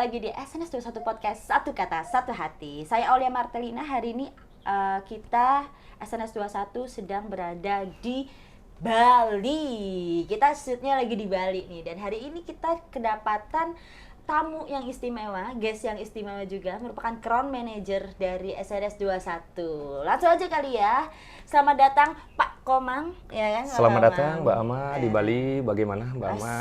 lagi di SNS 21 Podcast Satu Kata Satu Hati. Saya Aulia Martelina. Hari ini kita SNS 21 sedang berada di Bali. Kita shootnya lagi di Bali nih. Dan hari ini kita kedapatan tamu yang istimewa, guest yang istimewa juga, merupakan crown manager dari SNS 21. Langsung aja kali ya. Selamat datang Pak Komang, ya kan? Selamat datang Mbak Ama di Bali. Bagaimana Mbak Ama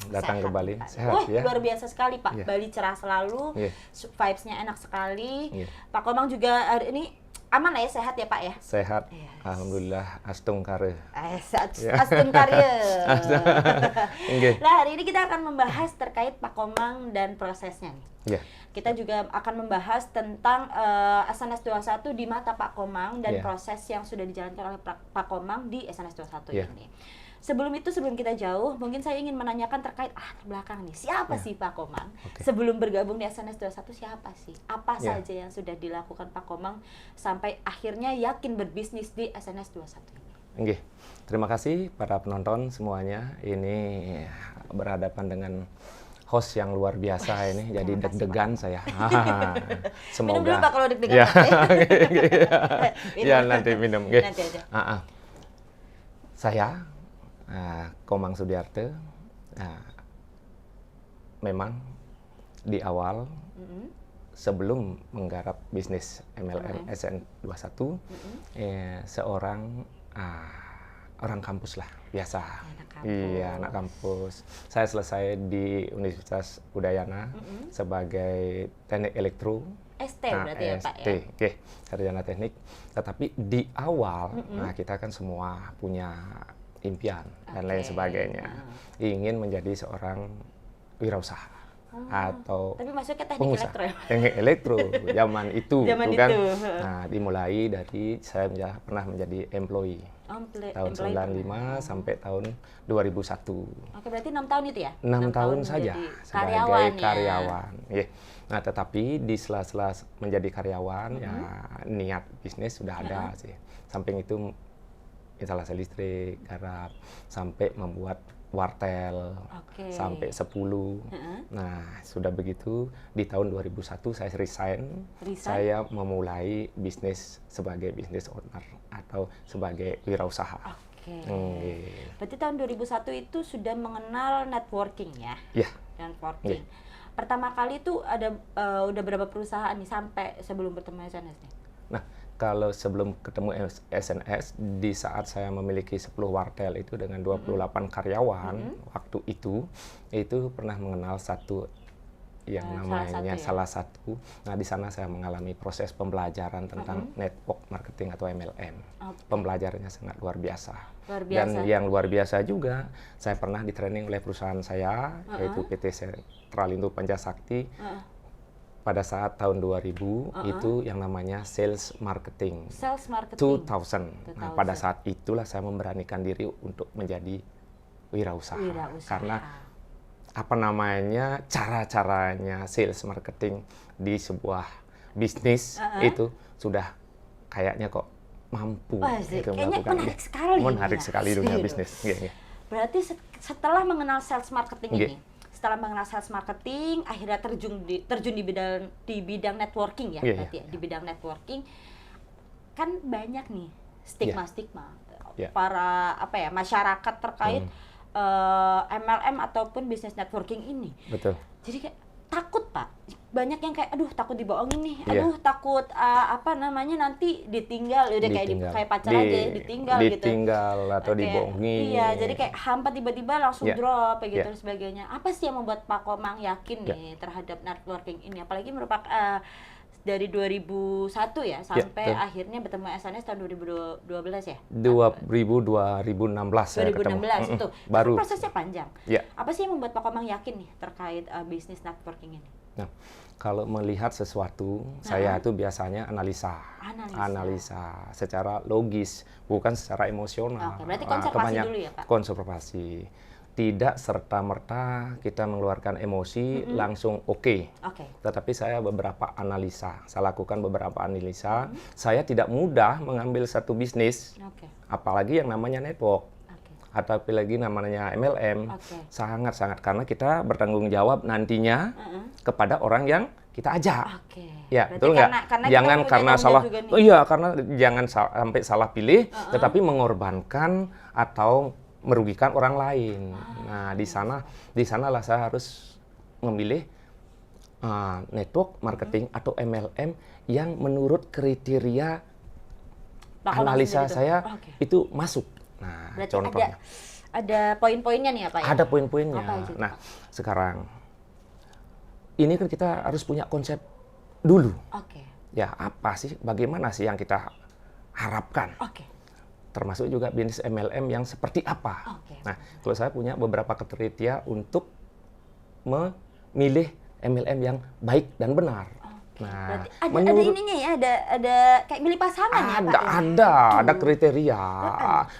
datang ke Bali? Sehat ya? Luar biasa sekali Pak. Yeah. Bali cerah selalu, Yeah. vibes-nya enak sekali. Yeah. Pak Komang juga hari ini aman lah ya, sehat ya Pak ya? Sehat, Yes. Alhamdulillah. Astung kare. Astun karya. Nah, hari ini kita akan membahas terkait Pak Komang dan prosesnya nih. Yeah. Kita juga akan membahas tentang SNS 21 di mata Pak Komang dan proses yang sudah dijalankan oleh Pak Komang di SNS 21 ini. Sebelum kita jauh, mungkin saya ingin menanyakan terkait belakang nih. Siapa sih Pak Komang? Sebelum bergabung di SNS 21 siapa sih? Apa saja yang sudah dilakukan Pak Komang sampai akhirnya yakin berbisnis di SNS 21 ini? Oke. Terima kasih para penonton semuanya. Ini berhadapan dengan host yang luar biasa ini, jadi deg-degan saya. Semoga. Minum dulu Pak kalau deg-degan. Ya, nanti minum. Nanti aja. Saya Komang Sudiarte, memang di awal sebelum menggarap bisnis MLM SN21, seorang orang kampus lah, biasa. Iya, anak kampus. Saya selesai di Universitas Udayana sebagai teknik elektro. ST berarti ya Pak ya? Oke, sarjana teknik. Tetapi di awal, kita kan semua punya impian dan lain sebagainya. Ingin menjadi seorang wirausasaha. Atau tapi maksudnya teknik pengusaha. elektro ya? Teknik elektro zaman itu, kan? Nah, dimulai dari saya pernah menjadi employee. Tahun 95 sampai tahun 2001. Oke, berarti 6 tahun itu ya? 6 tahun saja sebagai karyawan. Ya? Nah, tetapi di sela-sela menjadi karyawan, ya niat bisnis sudah ada sih. Samping itu instalasi listrik, garap, sampai membuat wartel, sampai 10. Nah, sudah begitu di tahun 2001 saya resign. Saya memulai bisnis sebagai business owner atau sebagai wirausaha. Berarti tahun 2001 itu sudah mengenal networking ya? Iya. Networking. Pertama kali itu ada udah berapa perusahaan nih sampai sebelum bertemu SNS nih? Nah, kalau sebelum ketemu SNS, di saat saya memiliki 10 wartel itu dengan 28 karyawan, waktu itu pernah mengenal satu yang namanya salah satu. Nah, di sana saya mengalami proses pembelajaran tentang network marketing atau MLM. Pembelajarannya sangat luar biasa. Dan yang luar biasa juga, saya pernah di training oleh perusahaan saya, yaitu PT Sentralindo Pancasakti. Pada saat tahun 2000 itu yang namanya sales marketing. 2000. Nah, pada saat itulah saya memberanikan diri untuk menjadi wirausaha. Karena cara-caranya sales marketing di sebuah bisnis itu sudah kayaknya kok mampu. Kayaknya menarik sekali dunia bisnis. Berarti setelah mengenal sales marketing ini, setelah mengenal sales marketing, akhirnya terjun di bidang networking ya, berarti ya, di bidang networking kan banyak nih stigma para masyarakat terkait MLM ataupun bisnis networking ini. Betul. Jadi kayak takut Pak, banyak yang kayak takut dibohongin nih, takut nanti ditinggal, udah kayak pacar aja ditinggal atau dibohongin. Iya, jadi kayak hampa tiba-tiba langsung drop gitu dan sebagainya. Apa sih yang membuat Pak Komang yakin nih terhadap networking ini, apalagi merupakan dari 2001 ya sampai akhirnya bertemu SNS tahun 2012 ya? 2016 saya ketemu. 2016 itu. Baru. Prosesnya panjang. Apa sih yang membuat Pak Komang yakin nih terkait bisnis networking ini? Nah, kalau melihat sesuatu, saya itu biasanya analisa secara logis, bukan secara emosional. Berarti konservasi dulu ya Pak? Konservasi. Tidak serta-merta kita mengeluarkan emosi langsung oke. Tetapi saya lakukan beberapa analisa. Saya tidak mudah mengambil satu bisnis, apalagi yang namanya network. atau apalagi namanya MLM, Oke. sangat-sangat karena kita bertanggung jawab nantinya kepada orang yang kita ajak. Oke. Ya, Berarti betul nggak? karena kita Jangan punya karena tanggung salah. jawab juga nih. Oh iya, karena jangan sampai salah pilih, tetapi mengorbankan atau merugikan orang lain. Nah, di sanalah saya harus memilih network marketing atau MLM yang menurut kriteria Pak Komang analisa sendiri tuh. saya Oke. itu masuk. Nah, Berarti contohnya ada poin-poinnya nih ya Pak ya? ada poin-poinnya. Apa aja tuh, Nah, sekarang ini kan kita harus punya konsep dulu. Oke. Ya, apa sih, bagaimana sih yang kita harapkan? Oke. Termasuk juga bisnis MLM yang seperti apa. Oke. Nah, kalau saya punya beberapa kriteria untuk memilih MLM yang baik dan benar. Nah, Berarti ada ininya ya, ada kayak milih pasangan ya Pak? ada kriteria.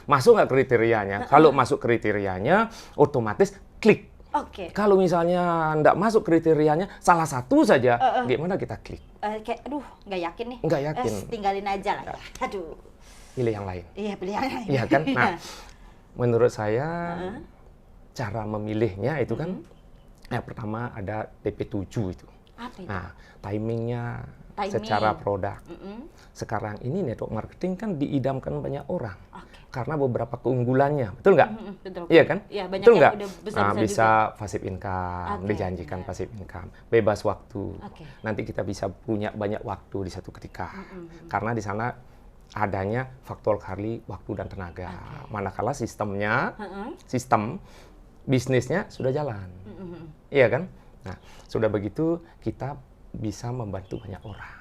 Masuk nggak kriterianya? Kalau masuk kriterianya, otomatis klik. Oke. Kalau misalnya nggak masuk kriterianya, salah satu saja, gimana kita klik? Kayak aduh nggak yakin nih. Nggak yakin. Tinggalin aja lah ya. Aduh. Pilih yang lain. Iya pilih yang lain. Iya kan? Nah, menurut saya cara memilihnya itu kan, yang pertama ada TP7 itu. Apa itu? Nah, timingnya Timing. secara produk. Sekarang ini network marketing kan diidamkan banyak orang. Oke. Karena beberapa keunggulannya, betul nggak? Betul. Iya kan? Iya, banyak betul yang nggak? udah besar-besar Nah, bisa juga. passive income, Oke, dijanjikan benar. passive income, bebas waktu. Oke. Nanti kita bisa punya banyak waktu di satu ketika. Karena di sana adanya faktor kali waktu dan tenaga. Manakala sistemnya, sistem bisnisnya sudah jalan. Iya kan? Nah, sudah begitu kita bisa membantu banyak orang.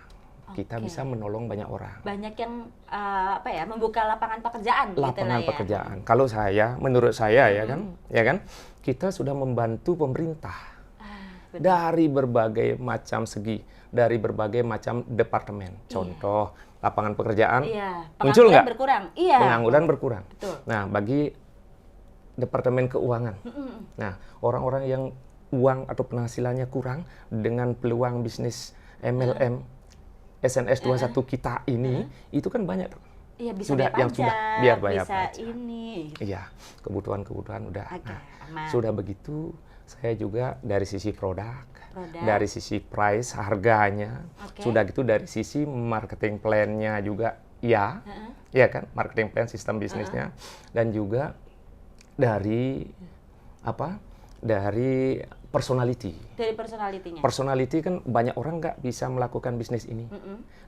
Kita Oke. bisa menolong banyak orang. Banyak yang apa ya, membuka lapangan pekerjaan gitu lah Lapangan ya. pekerjaan. Kalau menurut saya ya kan, kita sudah membantu pemerintah Benar. dari berbagai macam segi, dari berbagai macam departemen. Contoh lapangan pekerjaan Iya, muncul pengangguran nggak? berkurang. Iya. Pengangguran berkurang. Betul. Nah, bagi departemen keuangan, nah orang-orang yang uang atau penghasilannya kurang dengan peluang bisnis MLM, SNS 21 kita ini, itu kan banyak. Iya, bisa Sudah- bayar yang pajak, sudah biar bayar bisa pajak. ini. Iya, kebutuhan-kebutuhan udah. Oke, Nah, aman. sudah begitu, saya juga dari sisi produk, Produk. dari sisi price, harganya, Oke. sudah gitu dari sisi marketing plan-nya juga, ya, ya kan, marketing plan sistem bisnisnya, dan juga dari apa? Dari personality. Dari personalitinya. Personality kan banyak orang nggak bisa melakukan bisnis ini.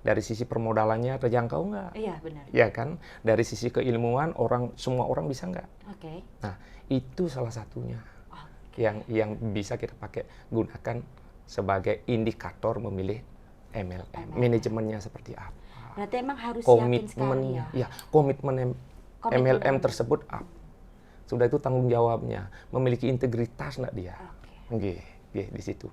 Dari sisi permodalannya terjangkau nggak? Iya, benar. Ya kan? Dari sisi keilmuan semua orang bisa nggak? Oke. Nah, itu salah satunya yang bisa kita pakai gunakan sebagai indikator memilih MLM. Manajemennya seperti apa? Berarti emang harus yakin sekali Komitmennya, ya. komitmen Komitmen MLM tersebut apa? Sudah itu tanggung jawabnya, memiliki integritas nggak dia? Nggih, di situ.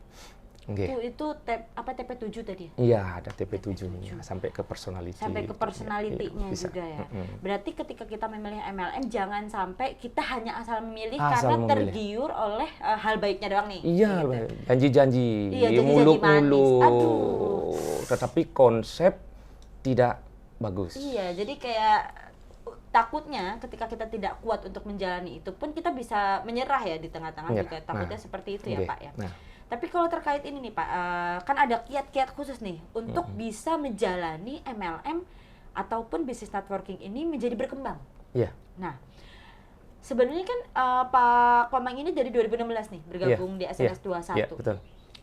Nggih. Itu TP7 tadi ya? Iya, ada TP7-nya sampai ke personality. Sampai ke personality-nya Bisa. juga ya. Berarti ketika kita memilih MLM jangan sampai kita hanya asal memilih Asal karena memilih. tergiur oleh hal baiknya doang nih. Iya, gitu. janji-janji, Iya, janji-janji muluk-muluk. manis. Aduh. Tetapi konsep tidak bagus. Iya, jadi kayak takutnya ketika kita tidak kuat untuk menjalani itu pun kita bisa menyerah ya di tengah-tengah Menyerah. juga. Takutnya Nah, seperti itu ya nggih. Pak ya. Nah. Tapi kalau terkait ini nih Pak, kan ada kiat-kiat khusus nih untuk bisa menjalani MLM ataupun bisnis networking ini menjadi berkembang. Iya. Nah, sebenarnya kan Pak Komang ini dari 2016 nih bergabung di SNS 21. Iya, betul.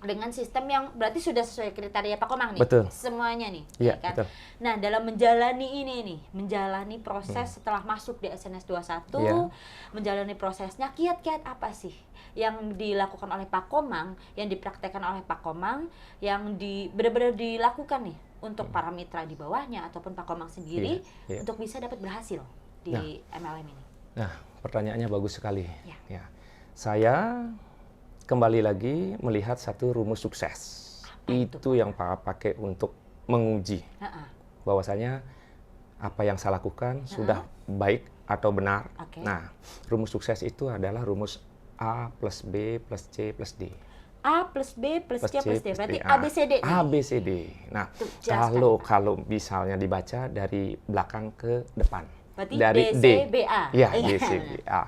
Dengan sistem yang berarti sudah sesuai kriteria Pak Komang nih. Betul. Semuanya nih, Iya, ya kan? betul. Nah, dalam menjalani ini nih, menjalani proses setelah masuk di SNS 21, Iya. menjalani prosesnya, kiat-kiat apa sih yang dilakukan oleh Pak Komang, yang dipraktekkan oleh Pak Komang, yang benar-benar dilakukan nih untuk para mitra di bawahnya ataupun Pak Komang sendiri Iya. untuk bisa dapat berhasil di MLM ini. Nah, pertanyaannya bagus sekali. Ya. Ya. Saya kembali lagi melihat satu rumus sukses. Itu yang Pak pakai untuk menguji Ha-ha. bahwasanya apa yang saya lakukan sudah baik atau benar. Oke. Nah, rumus sukses itu adalah rumus A plus B plus C plus D. A plus B plus C plus D, berarti Ah, ABCD nih. ABCD. Nah, Tuh, jelaskan, kalau misalnya dibaca dari belakang ke depan. Berarti dari DCBA. Iya, DCBA.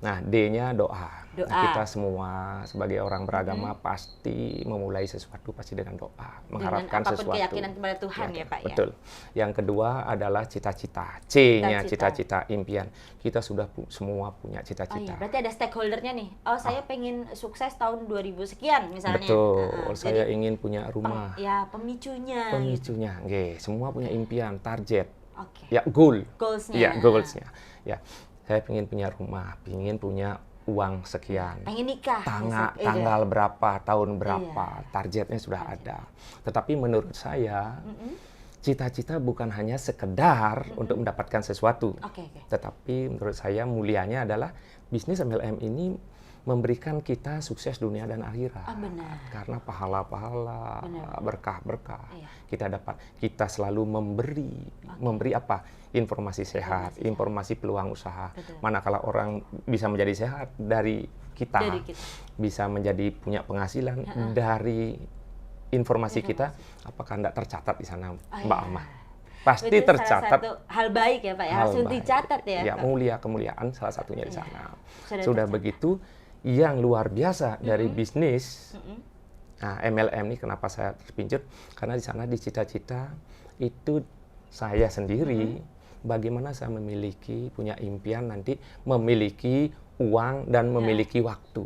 Nah, D-nya doa. Doa. Nah, kita semua sebagai orang beragama pasti memulai sesuatu pasti dengan doa, mengharapkan dengan apapun sesuatu. keyakinan kepada Tuhan ya Pak ya. Betul. Yang kedua adalah cita-cita. C-nya Cita-cita. cita-cita, impian. Kita sudah semua punya Oh cita-cita. iya, berarti ada stakeholdernya nih. Oh, saya pengen sukses tahun 2000 sekian misalnya. Betul. Saya Jadi, ingin punya rumah. ya, pemicunya. Pemicunya, nggih. Semua punya impian, target. Oke. Ya, goal. Goals-nya. Ya, goals-nya. Ya, saya ingin punya rumah, ingin punya uang sekian. Pengen nikah. Tanggal berapa, tahun berapa, targetnya sudah ada. Tetapi menurut saya, cita-cita bukan hanya sekedar untuk mendapatkan sesuatu. Oke. Tetapi menurut saya mulianya adalah bisnis MLM ini memberikan kita sukses dunia dan akhirat. Benar. Karena pahala-pahala, berkah-berkah Iya. kita dapat. Kita selalu memberi apa? Informasi sehat, informasi peluang usaha. Betul. Manakala orang bisa menjadi sehat dari kita, bisa menjadi punya penghasilan dari informasi kita, apakah tidak tercatat di sana, Mbak Amah? Pasti itu tercatat. salah satu hal baik ya Pak ya, harus dicatat ya. Ya, kemuliaan salah satunya di sana. tercatat. Sudah begitu, yang luar biasa dari bisnis, nah MLM ini kenapa saya terpincut? Karena di sana di cita-cita itu saya sendiri, bagaimana saya punya impian nanti memiliki uang dan memiliki waktu.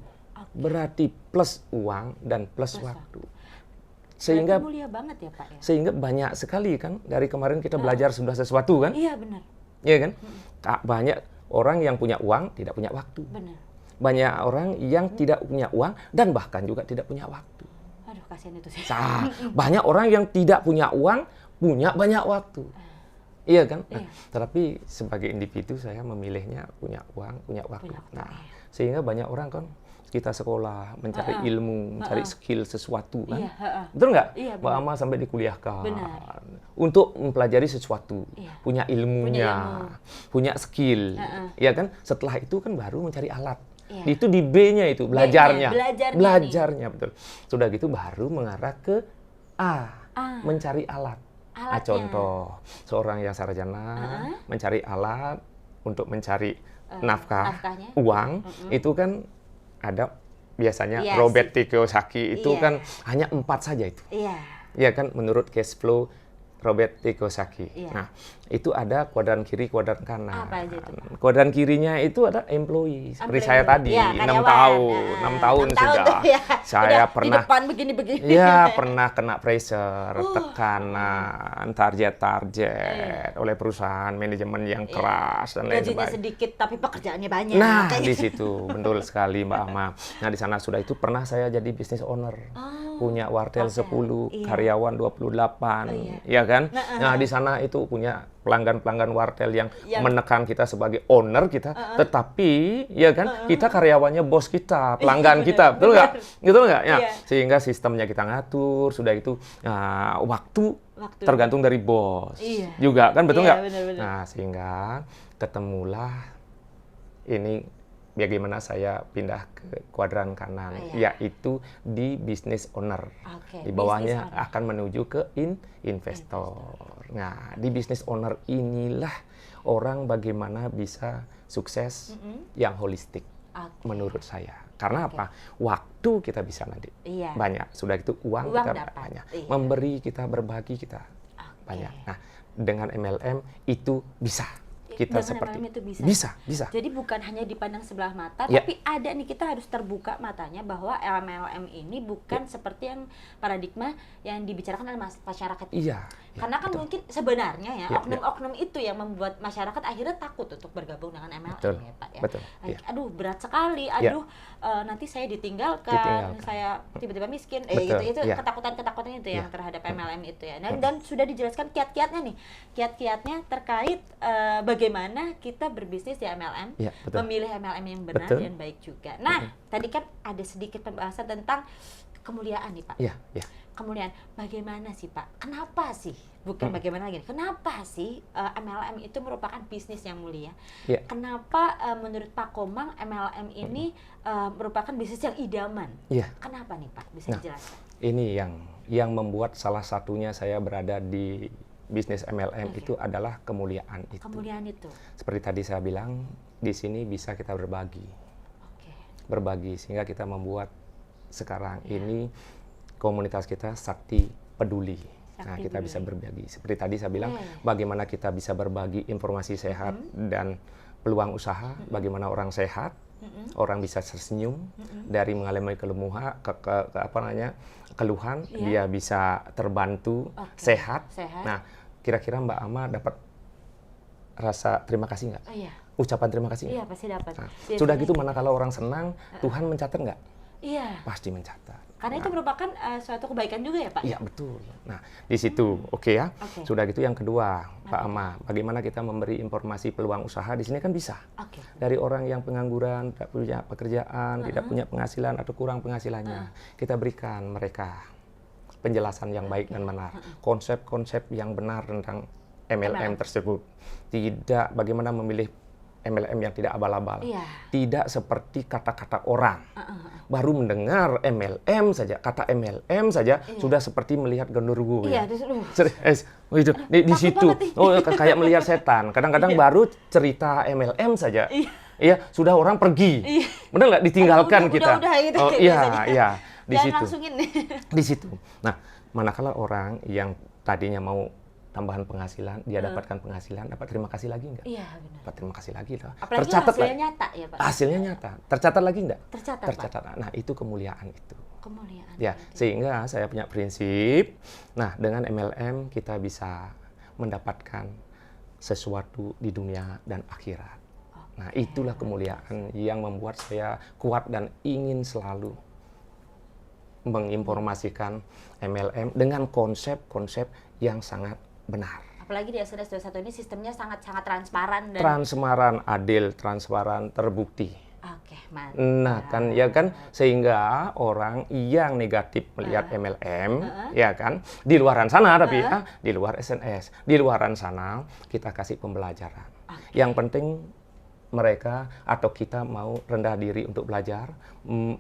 Berarti plus uang dan plus waktu. Sehingga mulia banget ya Pak ya. Sehingga banyak sekali kan dari kemarin kita belajar sudah sesuatu kan? Iya benar. Iya kan? Banyak orang yang punya uang tidak punya waktu. Benar. Banyak orang yang tidak punya uang dan bahkan juga tidak punya waktu. Aduh, kasihan itu sih. Banyak orang yang tidak punya uang punya banyak waktu. Iya kan? Nah, tetapi sebagai individu saya memilihnya punya uang, punya waktu. Nah, sehingga banyak orang kan kita sekolah, mencari ilmu, mencari skill sesuatu kan. Betul nggak? Iya, Mbak Ama sampai dikuliahkan. Benar. Untuk mempelajari sesuatu, punya ilmunya, punya skill. Iya kan? Setelah itu kan baru mencari alat. Itu di B-nya itu, belajarnya. Belajarnya, betul. Sudah gitu baru mengarah ke A, mencari alat. Contoh, seorang yang sarjana mencari alat untuk mencari nafkah, uang, itu kan ada biasanya Robert Kiyosaki itu kan hanya 4 saja itu. Iya kan, menurut cash flow Robert Kiyosaki. Nah, itu ada kuadran kiri, kuadran kanan. Apa aja itu? Kuadran kirinya itu ada employee. Seperti saya tadi, 6 tahun. 6 tahun sudah. Saya pernah di depan begini-begini. Ya, pernah kena pressure, tekanan, target oleh perusahaan, manajemen yang keras dan lain Gajinya sebagainya. sedikit tapi pekerjaannya banyak. Nah, di situ betul sekali Mbak Ama. Nah, di sana sudah itu pernah saya jadi business owner. Punya wartel 10, karyawan 28, ya kan? Nah, di sana itu punya pelanggan-pelanggan wartel yang menekan kita sebagai owner kita, tetapi ya kan kita karyawannya bos kita, pelanggan kita, betul nggak? Gitu nggak? Ya, sehingga sistemnya kita ngatur, sudah itu waktu tergantung dari bos juga kan, betul nggak? Nah, sehingga ketemulah ini bagaimana saya pindah ke kuadran kanan, yaitu di business owner. Di bawahnya akan menuju ke investor. Nah, di business owner inilah orang bagaimana bisa sukses yang holistik, menurut saya. Karena apa? Waktu kita bisa nanti banyak. Sudah itu uang kita banyak. Memberi kita, berbagi kita banyak. Nah, dengan MLM itu bisa. Kita seperti itu bisa. Jadi bukan hanya dipandang sebelah mata, tapi ada nih, kita harus terbuka matanya bahwa MLM ini bukan seperti yang paradigma yang dibicarakan oleh masyarakat. Karena kan mungkin sebenarnya oknum-oknum itu yang membuat masyarakat akhirnya takut untuk bergabung dengan MLM ya Pak ya. Aduh, berat sekali. Nanti saya ditinggalkan, saya tiba-tiba miskin. Itu ketakutan-ketakutan itu yang terhadap MLM itu ya. Dan sudah dijelaskan kiat-kiatnya nih. Kiat-kiatnya terkait bagaimana kita berbisnis di MLM, memilih MLM yang benar dan baik juga. Nah, tadi kan ada sedikit pembahasan tentang kemuliaan nih Pak. Kemuliaan, bagaimana sih Pak? Kenapa sih? Bukan bagaimana lagi. Kenapa sih MLM itu merupakan bisnis yang mulia? Kenapa menurut Pak Komang MLM ini merupakan bisnis yang idaman? Kenapa nih Pak? Bisa dijelaskan? Ini yang membuat salah satunya saya berada di bisnis MLM itu adalah kemuliaan itu. Kemuliaan itu. Seperti tadi saya bilang, di sini bisa kita berbagi. Oke. Berbagi sehingga kita membuat sekarang ini komunitas kita Sakti Peduli. Nah, kita bisa berbagi. Seperti tadi saya bilang, bagaimana kita bisa berbagi informasi sehat dan peluang usaha, bagaimana orang sehat, orang bisa tersenyum dari mengalami keluhan, dia bisa terbantu sehat. Nah, kira-kira Mbak Ama dapat rasa terima kasih nggak? Iya. Ucapan terima kasih? Iya, pasti dapat. Nah, sudah gitu, mana kalau orang senang, Tuhan mencatat nggak? Iya. Pasti mencatat. Karena itu merupakan suatu kebaikan juga ya Pak? Iya, betul. Nah, di situ, oke ya. Sudah gitu yang kedua, Pak Ama, bagaimana kita memberi informasi peluang usaha di sini kan bisa. Dari orang yang pengangguran, tidak punya pekerjaan, tidak punya penghasilan atau kurang penghasilannya, kita berikan mereka penjelasan yang baik dan benar, konsep-konsep yang benar tentang MLM tersebut. Tidak bagaimana memilih MLM yang tidak abal-abal, tidak seperti kata-kata orang. Baru mendengar MLM saja, kata MLM saja sudah seperti melihat genderuwo. Iya, di situ, kayak melihat setan. Kadang-kadang baru cerita MLM saja, sudah orang pergi, benar nggak, ditinggalkan kita. Gitu, iya, di situ. Langsungin. Di situ. Nah, manakala orang yang tadinya mau tambahan penghasilan, dia dapatkan penghasilan, dapat terima kasih lagi nggak? Iya, benar. Dapat terima kasih lagi lah. Apalagi tercatat hasilnya nyata ya Pak? Hasilnya nyata. Tercatat lagi nggak? Tercatat. Pak. Nah, itu kemuliaan itu. Kemuliaan. Ya, sehingga saya punya prinsip, nah dengan MLM kita bisa mendapatkan sesuatu di dunia dan akhirat. Nah, itulah kemuliaan yang membuat saya kuat dan ingin selalu menginformasikan MLM dengan konsep-konsep yang sangat benar. Apalagi di SNS 21 ini sistemnya sangat-sangat transparan dan transparan, adil, transparan, terbukti. Oke, mantap. Nah, kan sehingga orang yang negatif melihat MLM, ya kan, di luaran sana tapi di luar SNS, di luaran sana kita kasih pembelajaran. Yang penting mereka atau kita mau rendah diri untuk belajar,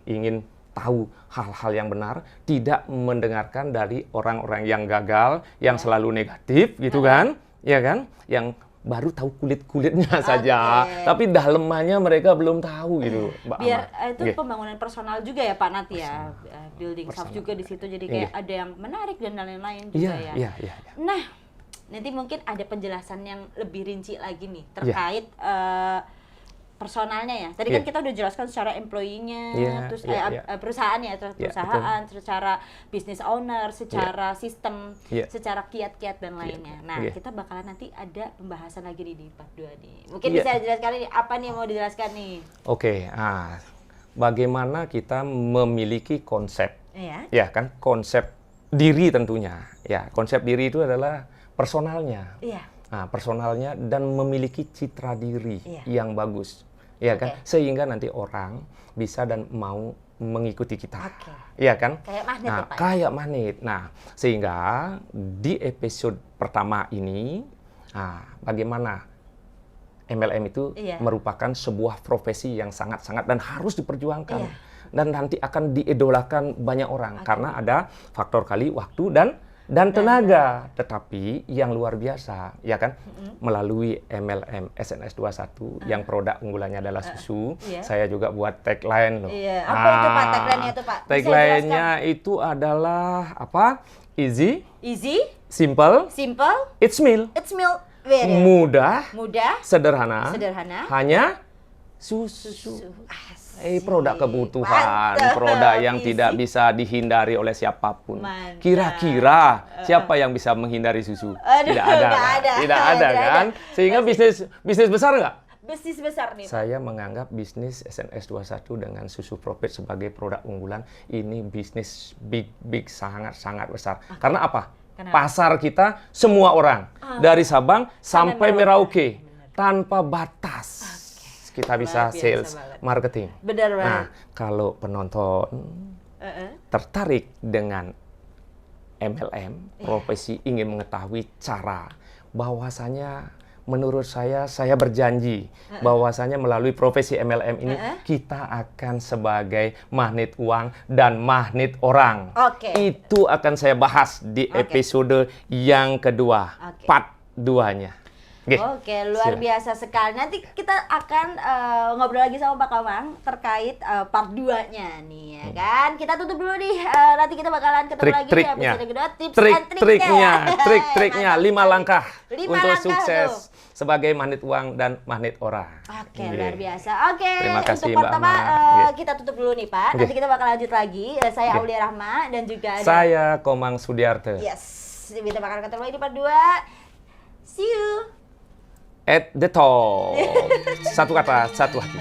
ingin tahu hal-hal yang benar, tidak mendengarkan dari orang-orang yang gagal, yang selalu negatif, gitu kan, ya kan, yang baru tahu kulit-kulitnya saja, tapi dalemannya mereka belum tahu gitu, Mbak Biar Ama. itu pembangunan personal juga ya Pak nanti ya, building staff juga di situ, jadi kayak ada yang menarik dan lain-lain juga ya. Iya. Nah, nanti mungkin ada penjelasan yang lebih rinci lagi nih terkait personalnya ya. Tadi kan kita udah jelaskan secara employee-nya, terus perusahaan ya, terus perusahaan, secara business owner, secara sistem, secara kiat-kiat dan lainnya. Nah, kita bakalan nanti ada pembahasan lagi di part 2 nih. Mungkin bisa dijelaskan nih, apa nih yang mau dijelaskan nih? Oke, bagaimana kita memiliki konsep, ya kan, konsep diri tentunya. Ya, konsep diri itu adalah personalnya. Nah, personalnya dan memiliki citra diri yang bagus. Ya kan, sehingga nanti orang bisa dan mau mengikuti kita, ya kan? Kayak magnet, nah, ya, Pak? Kayak magnet. Nah, sehingga di episode pertama ini, bagaimana MLM itu merupakan sebuah profesi yang sangat-sangat dan harus diperjuangkan, dan nanti akan diidolakan banyak orang karena ada faktor kali waktu dan tenaga, tetapi yang luar biasa, ya kan, melalui MLM SNS 21 yang produk unggulannya adalah susu, saya juga buat tagline loh. Apa itu Pak tagline-nya itu Pak? Tagline-nya itu adalah apa? Easy, simple, it's meal, mudah, sederhana, hanya susu. Produk kebutuhan, produk yang tidak bisa dihindari oleh siapapun. Kira-kira siapa yang bisa menghindari susu? Tidak ada kan? Sehingga bisnis besar nggak? Bisnis besar nih. Saya menganggap bisnis SNS 21 dengan susu Profit sebagai produk unggulan ini bisnis big sangat besar. Karena apa? Pasar kita semua orang dari Sabang sampai Merauke tanpa batas. Kita bisa sales, marketing. Benar banget. Nah, kalau penonton tertarik dengan MLM, profesi ingin mengetahui cara bahwasanya menurut saya berjanji bahwasanya melalui profesi MLM ini kita akan sebagai magnet uang dan magnet orang. Oke. Itu akan saya bahas di episode yang kedua, part 2-nya. Oke, luar biasa sekali. Nanti kita akan ngobrol lagi sama Pak Komang terkait part 2-nya nih, ya kan? Kita tutup dulu nih. Nanti kita bakalan ketemu lagi di episode kedua. Tips and Trik-triknya 5 langkah untuk sukses sebagai magnet uang dan magnet orang. Oke, luar biasa. Oke, terima kasih untuk Mbak pertama Ama. kita tutup dulu nih Pak. Nanti kita bakal lanjut lagi. Saya Aulia Rahma dan juga ada saya Komang Sudiarte. Yes, kita bakal ketemu lagi di part 2. See you At the top. Satu kata, satu hati.